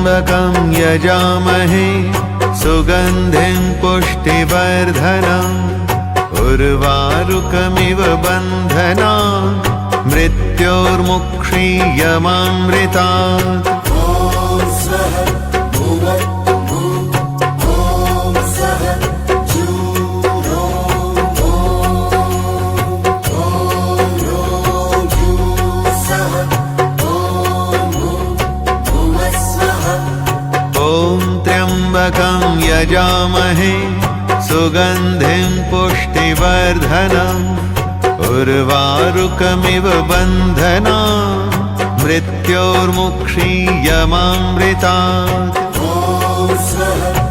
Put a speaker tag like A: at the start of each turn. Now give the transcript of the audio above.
A: त्र्यम्बकं यजामहे सुगन्धिं पुष्टिवर्धनम् उर्वारुकमिव बन्धनात् मृत्योर्मुक्षीयमामृतात्। त्र्यम्बकं यजामहे सुगन्धिं पुष्टिवर्धनम् उर्वारुकमिव बन्धनात् मृत्योर्मुक्षीयमामृतात्।